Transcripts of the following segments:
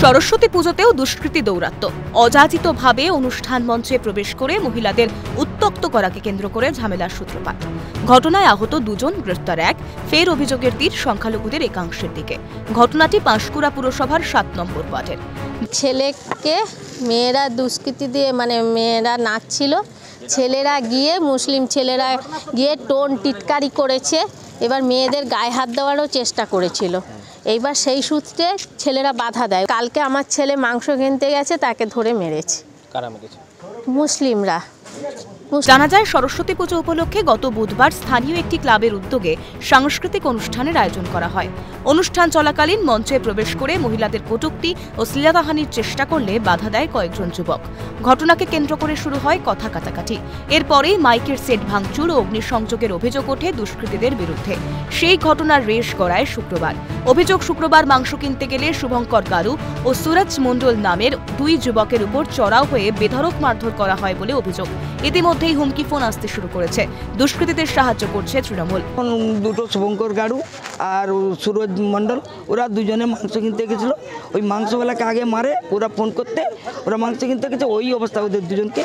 সরস্বতী পুজোতেও দুষ্কৃতী দৌরাত্ম্য। অযাচিতভাবে অনুষ্ঠান মঞ্চে প্রবেশ করে মহিলাদের উত্ত্যক্ত করাকে কেন্দ্র করে ঝামেলার সূত্রপাত। ঘটনায় আহত দুজন, গ্রেফতার এক। ফের অভিযোগের তীর সংখ্যালঘুদের একাংশের দিকে। ঘটনাটি পাঁশকুড়া পুরসভার 7 নম্বর ওয়ার্ডের। ছেলেকে মেয়েরা দুষ্কৃতি দিয়ে মেয়েরা নাচছিল, ছেলেরা গিয়ে মুসলিম ছেলেরা গিয়ে টোন টিটকারি করেছে, এবার মেয়েদের গায়ে হাত দেওয়ারও চেষ্টা করেছিল। এইবার সেই সূত্রে ছেলেরা বাধা দেয়। কালকে আমার ছেলে মাংস কিনতে গেছে, তাকে ধরে মেরেছে। কারা মেরেছে? মুসলিমরা। জানা যায়, সরস্বতী পুজো উপলক্ষে গত বুধবার স্থানীয় একটি ক্লাবের উদ্যোগে সাংস্কৃতিক অনুষ্ঠানের আয়োজন করা হয়। অনুষ্ঠান চলাকালীন মঞ্চে প্রবেশ করে মহিলাদের কটূক্তি ও শ্লীলতাহানির চেষ্টা করলে বাধা দেয় কয়েকজন যুবক। ঘটনাকে কেন্দ্র করে শুরু হয় কথা কাটাকাটি। এরপরেই মাইকের সেট ভাঙচুর ও অগ্নিসংযোগের অভিযোগ ওঠে দুষ্কৃতীদের বিরুদ্ধে। সেই ঘটনার রেশ গড়ায় শুক্রবার। অভিযোগ, শুক্রবার মাংস কিনতে গেলে শুভঙ্কর গারু ও সুরজ মণ্ডল নামের 2 যুবকের উপর চড়াও হয়ে বেধড়ক মারধর করা হয় বলে অভিযোগ। ইতিমধ্যেই হুমকি ফোন আসতে শুরু করেছে। দুষ্কৃতীদের সাহায্য করছে তৃণমূল। দুটো শুভঙ্কর গারু আর সুরজ মণ্ডল, ওরা দুজনে মাংস কিনতে গেছিল। ওই মাংসওয়ালাকে আগে মারে, ওরা ফোন করতে ওরা মাংস কিনতে গেছে। ওই অবস্থা ওদের দুজনকে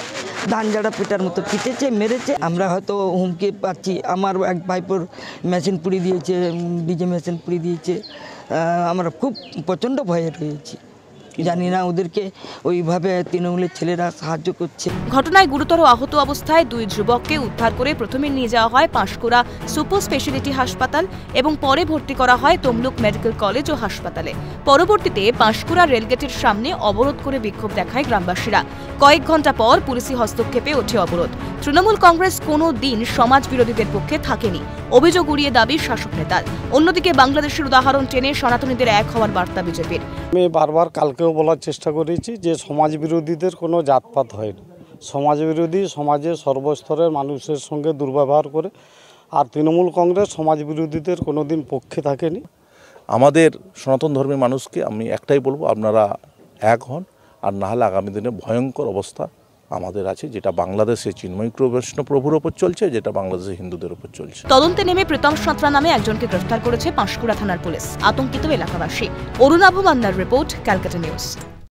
ধান ঝাড়া পেটার মতো পিটেছে, মেরেছে। আমরা হয়তো হুমকি পাচ্ছি। আমার এক ভাইপোর মেশিন পুড়িয়ে দিয়েছে, ডিজে মেশিন পুড়িয়ে দিয়েছে। আমরা খুব প্রচণ্ড ভয়ে রয়েছি। জানি না ওদেরকে ওইভাবে তৃণমূলের ছেলেরা সাহায্য করছে। ঘটনায় গুরুতর আহত অবস্থায় 2 যুবককে উদ্ধার করে প্রথমে নিয়ে যাওয়া হয় পাঁশকুড়া সুপার স্পেশালিটি হাসপাতাল এবং পরে ভর্তি করা হয় তমলুক মেডিকেল কলেজ ও হাসপাতালে। পরবর্তীতে পাঁশকুড়া রেলগেটের সামনে অবরোধ করে বিক্ষোভ দেখায় গ্রামবাসীরা। কয়েক ঘণ্টা পর পুলিশি হস্তক্ষেপে ওঠে অবরোধ। তৃণমূল কংগ্রেস কোনো দিন সমাজ বিরোধীদের পক্ষে থাকেনি, অভিযোগ উড়িয়ে দাবি শাসক নেতার। অন্যদিকে বাংলাদেশের উদাহরণ টেনে সনাতনীদের এক হওয়ার বার্তা বিজেপির। আমি বারবার কালকেও বলার চেষ্টা করেছি যে সমাজ বিরোধীদের কোনো জাতপাত হয় না। সমাজ বিরোধী সমাজের সর্বস্তরের মানুষের সঙ্গে দুর্ব্যবহার করে, আর তৃণমূল কংগ্রেস সমাজ বিরোধীদের কোনো দিন পক্ষে থাকেনি। আমাদের সনাতন ধর্মের মানুষকে আমি একটাই বলবো, আপনারা এক হন, আর না হলে আগামী দিনে ভয়ঙ্কর অবস্থা আমাদের আছে, যেটা বাংলাদেশে চিন্ময় কৃষ্ণ প্রভুর ওপর চলছে, যেটা বাংলাদেশে হিন্দুদের ওপর চলছে। তদন্তে নেমে প্রীতম সাঁতরা নামে একজনকে গ্রেফতার করেছে পাঁশকুড়া থানার পুলিশ। আতঙ্কিত এলাকাবাসী। অরুণাভ মান্নার রিপোর্ট, ক্যালকাটা নিউজ।